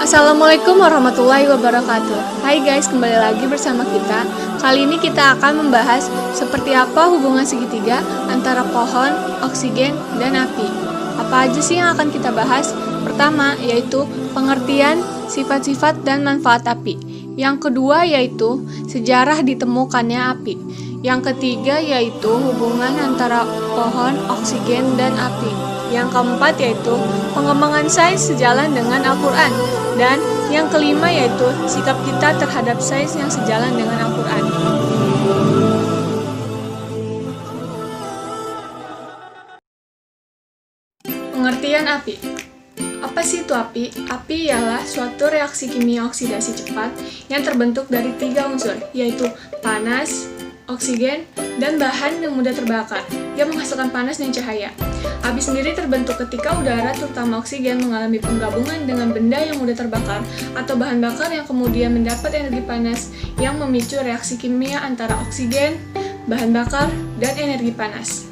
Assalamualaikum warahmatullahi wabarakatuh. Hai guys, kembali lagi bersama kita. Kali ini kita akan membahas seperti apa hubungan segitiga antara pohon, oksigen, dan api. Apa aja sih yang akan kita bahas? Pertama, yaitu pengertian, sifat-sifat, dan manfaat api. Yang kedua yaitu sejarah ditemukannya api. Yang ketiga yaitu hubungan antara pohon, oksigen, dan api. Yang keempat yaitu pengembangan sains sejalan dengan Al-Quran. Dan yang kelima yaitu sikap kita terhadap sains yang sejalan dengan Al-Quran. Pengertian api. Apa sih itu api? Api ialah suatu reaksi kimia oksidasi cepat yang terbentuk dari 3 unsur, yaitu panas, oksigen, dan bahan yang mudah terbakar, yang menghasilkan panas dan cahaya. Api sendiri terbentuk ketika udara, terutama oksigen, mengalami penggabungan dengan benda yang mudah terbakar atau bahan bakar yang kemudian mendapat energi panas yang memicu reaksi kimia antara oksigen, bahan bakar, dan energi panas.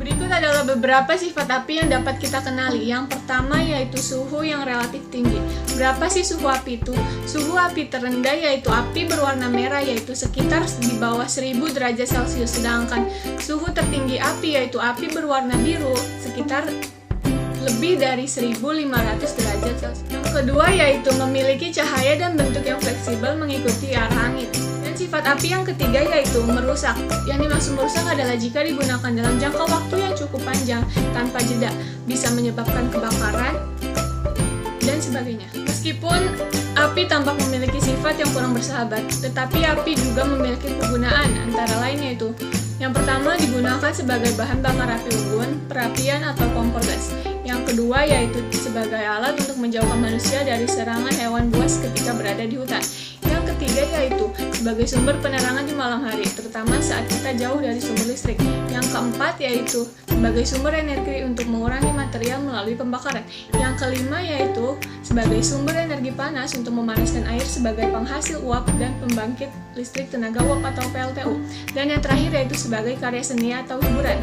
Berikut adalah beberapa sifat api yang dapat kita kenali. Yang pertama yaitu suhu yang relatif tinggi. Berapa sih suhu api itu? Suhu api terendah yaitu api berwarna merah, yaitu sekitar di bawah 1000 derajat Celcius. Sedangkan suhu tertinggi api yaitu api berwarna biru, sekitar lebih dari 1500 derajat Celcius. Yang kedua yaitu memiliki cahaya dan bentuk yang fleksibel mengikuti arah angin. Dan sifat api yang ketiga yaitu merusak. Yang dimaksud merusak adalah jika digunakan dalam jangka waktu yang cukup panjang tanpa jeda, bisa menyebabkan kebakaran dan sebagainya. Meskipun api tampak memiliki sifat yang kurang bersahabat, tetapi api juga memiliki kegunaan, antara lain yaitu yang pertama digunakan sebagai bahan bakar api unggun, perapian atau kompor gas. Yang kedua yaitu sebagai alat untuk menjauhkan manusia dari serangan hewan buas ketika berada di hutan. Yang ketiga yaitu sebagai sumber penerangan di malam hari, terutama saat kita jauh dari sumber listrik. Yang keempat yaitu sebagai sumber energi untuk mengurangi material melalui pembakaran. Yang kelima yaitu sebagai sumber energi panas untuk memanaskan air sebagai penghasil uap dan pembangkit listrik tenaga uap atau PLTU. Dan yang terakhir yaitu sebagai karya seni atau hiburan.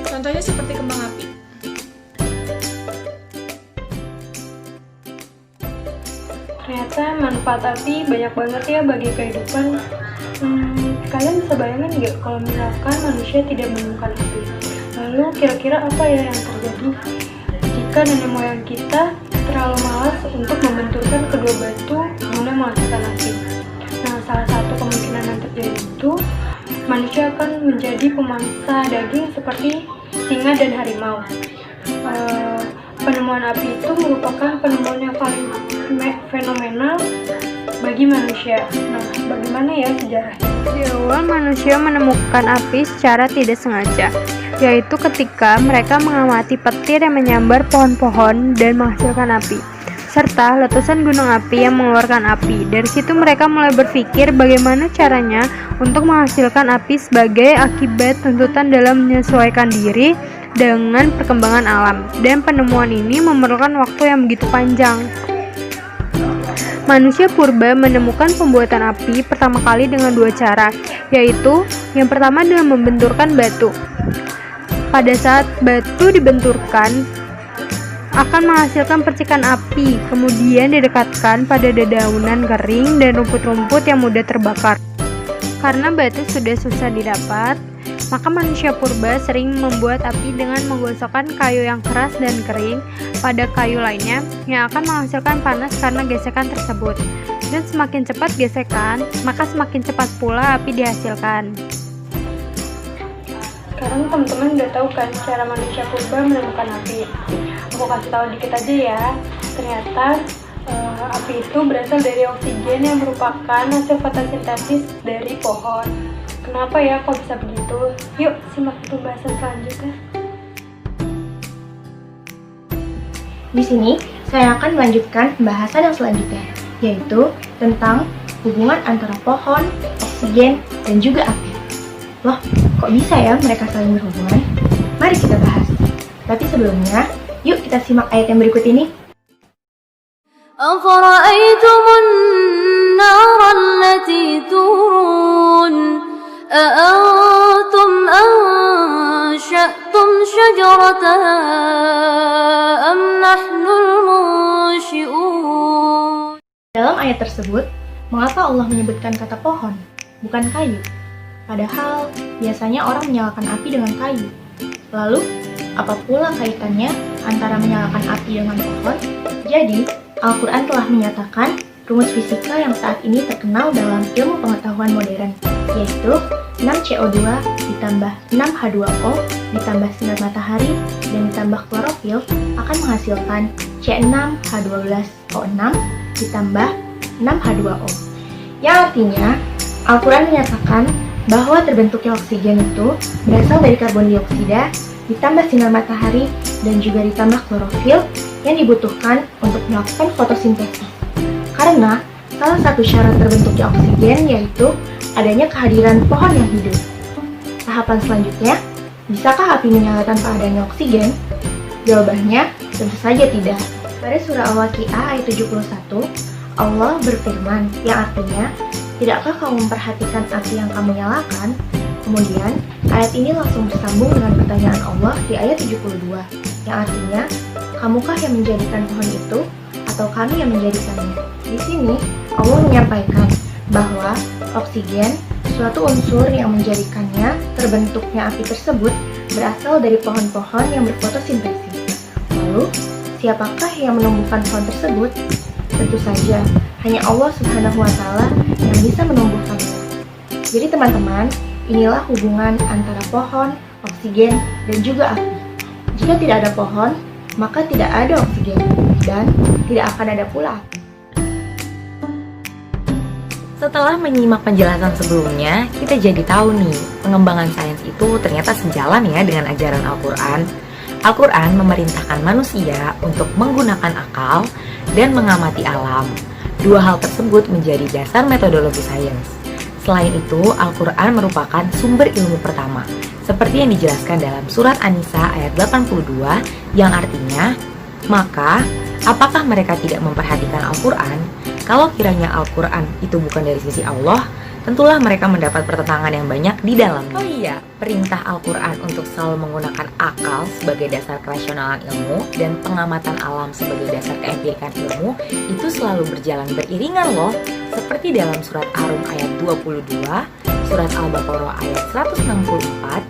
Contohnya seperti kembang api. Ternyata manfaat api banyak banget ya bagi kehidupan. Kalian bisa bayangin nggak kalau misalkan manusia tidak menemukan api? Lalu kira-kira apa ya yang terjadi jika nenek moyang kita terlalu malas untuk membenturkan kedua batu guna menghasilkan api? Nah, salah satu kemungkinan yang terjadi itu manusia akan menjadi pemangsa daging seperti singa dan harimau. Penemuan api itu merupakan penemuan yang paling fenomenal bagi manusia. Nah, bagaimana ya sejarahnya? Di awal manusia menemukan api secara tidak sengaja, yaitu ketika mereka mengamati petir yang menyambar pohon-pohon dan menghasilkan api, serta letusan gunung api yang mengeluarkan api. Dari situ mereka mulai berpikir bagaimana caranya untuk menghasilkan api sebagai akibat tuntutan dalam menyesuaikan diri dengan perkembangan alam, dan penemuan ini memerlukan waktu yang begitu panjang. Manusia purba menemukan pembuatan api pertama kali dengan 2 cara, yaitu yang pertama dengan membenturkan batu. Pada saat batu dibenturkan, akan menghasilkan percikan api, kemudian didekatkan pada dedaunan kering dan rumput-rumput yang mudah terbakar. Karena batu sudah susah didapat, maka manusia purba sering membuat api dengan menggosokkan kayu yang keras dan kering pada kayu lainnya yang akan menghasilkan panas karena gesekan tersebut. Dan semakin cepat gesekan, maka semakin cepat pula api dihasilkan. Sekarang teman-teman udah tahu kan cara manusia purba menemukan api. Aku kasih tahu dikit aja ya. Ternyata api itu berasal dari oksigen yang merupakan hasil fotosintesis dari pohon. Kenapa ya kok bisa begitu? Yuk simak pembahasan selanjutnya. Di sini saya akan melanjutkan pembahasan yang selanjutnya, yaitu tentang hubungan antara pohon, oksigen, dan juga api. Loh, kok bisa ya mereka saling berhubungan? Mari kita bahas. Tapi sebelumnya, yuk kita simak ayat yang berikut ini. أَفَرَأَيْتُمُ النَّارَ الَّتِي تُورُونَ أَأَنْتُمْ أَنشَأْتُمْ شَجَرَتَهَا أَمْ نَحْنُ الْمُنشِئُونَ Dalam ayat tersebut, mengapa Allah menyebutkan kata pohon, bukan kayu? Padahal, biasanya orang menyalakan api dengan kayu. Lalu, apa pula kaitannya antara menyalakan api dengan pohon? Jadi, Al-Quran telah menyatakan rumus fisika yang saat ini terkenal dalam ilmu pengetahuan modern, yaitu 6CO2 ditambah 6H2O ditambah sinar matahari dan ditambah klorofil akan menghasilkan C6H12O6 ditambah 6H2O. Yang artinya, Al-Quran menyatakan bahwa terbentuknya oksigen itu berasal dari karbon dioksida ditambah sinar matahari dan juga ditambah klorofil yang dibutuhkan untuk melakukan fotosintesis. Karena salah satu syarat terbentuknya oksigen yaitu adanya kehadiran pohon yang hidup. Tahapan selanjutnya, bisakah api menyala tanpa adanya oksigen? Jawabannya tentu saja tidak. Pada surah Al-Waqiah ayat 71, Allah berfirman yang artinya, tidakkah kamu memperhatikan api yang kamu nyalakan? Kemudian, ayat ini langsung bersambung dengan pertanyaan Allah di ayat 72, yang artinya, kamukah yang menjadikan pohon itu, atau kami yang menjadikannya? Di sini, Allah menyampaikan bahwa oksigen, suatu unsur yang menjadikannya terbentuknya api tersebut, berasal dari pohon-pohon yang berfotosintesis. Lalu, siapakah yang menumbuhkan pohon tersebut? Tentu saja, hanya Allah Subhanahu wa Ta'ala yang bisa menumbuhkannya. Jadi teman-teman, inilah hubungan antara pohon, oksigen, dan juga api. Jika tidak ada pohon, maka tidak ada oksigen, dan tidak akan ada pula api. Setelah menyimak penjelasan sebelumnya, kita jadi tahu nih, pengembangan sains itu ternyata sejalan ya dengan ajaran Al-Quran. Al-Quran memerintahkan manusia untuk menggunakan akal dan mengamati alam. Dua hal tersebut menjadi dasar metodologi sains. Selain itu, Al-Quran merupakan sumber ilmu pertama, seperti yang dijelaskan dalam surat An-Nisa ayat 82, yang artinya, maka, apakah mereka tidak memperhatikan Al-Quran? Kalau kiranya Al-Quran itu bukan dari sisi Allah, tentulah mereka mendapat pertentangan yang banyak di dalamnya. Oh iya, perintah Al-Quran untuk selalu menggunakan akal sebagai dasar kerasionalan ilmu dan pengamatan alam sebagai dasar keempirikan ilmu itu selalu berjalan beriringan loh. Seperti dalam surat Ar-Rum ayat 22, surat Al-Baqarah ayat 164,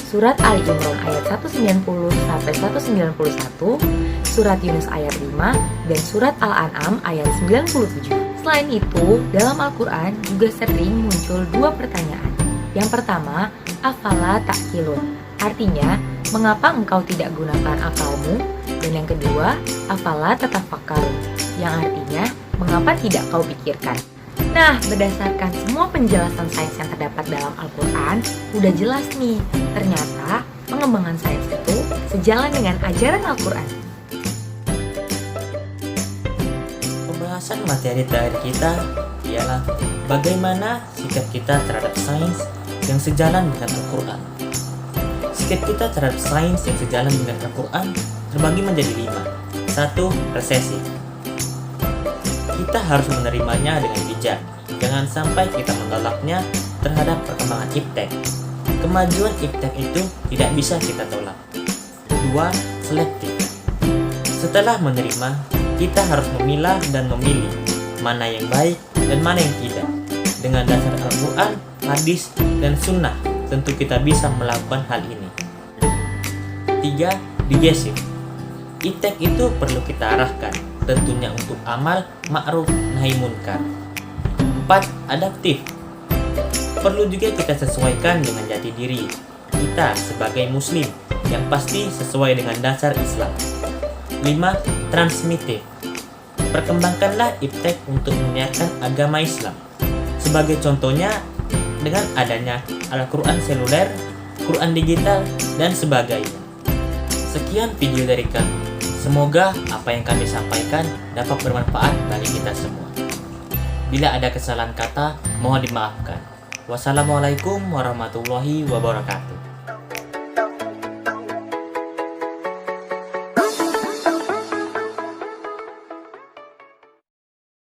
surat Ali Imran ayat 190-191, surat Yunus ayat 5, dan surat Al-An'am ayat 97. Selain itu, dalam Al-Quran juga sering muncul dua pertanyaan. Yang pertama, afala ta'qilun, artinya, mengapa engkau tidak gunakan akalmu? Dan yang kedua, afala tatafakkarun, yang artinya, mengapa tidak kau pikirkan? Nah, berdasarkan semua penjelasan sains yang terdapat dalam Al-Quran, udah jelas nih, ternyata pengembangan sains itu sejalan dengan ajaran Al-Quran. Pembahasan materi terakhir kita ialah bagaimana sikap kita terhadap sains yang sejalan dengan Al-Quran. Sikap kita terhadap sains yang sejalan dengan Al-Quran terbagi menjadi 5. 1. Resesi. Kita harus menerimanya dengan bijak. Jangan sampai kita menolaknya terhadap perkembangan iptek. Kemajuan iptek itu tidak bisa kita tolak. 2. Selektif. Setelah menerima, kita harus memilah dan memilih mana yang baik dan mana yang tidak. Dengan dasar Al-Quran, hadis, dan sunnah, tentu kita bisa melakukan hal ini. 3. Digesif. Iptek itu perlu kita arahkan, tentunya untuk amal ma'ruf nahi munkar. 4. Adaptif. Perlu juga kita sesuaikan dengan jati diri kita sebagai muslim yang pasti sesuai dengan dasar Islam. 5. Transmitif. Perkembangkanlah iptek untuk menyiarkan agama Islam. Sebagai contohnya dengan adanya Al-Quran seluler, Quran digital, dan sebagainya. Sekian video dari kami. Semoga apa yang kami sampaikan dapat bermanfaat bagi kita semua. Bila ada kesalahan kata, mohon dimaafkan. Wassalamualaikum warahmatullahi wabarakatuh.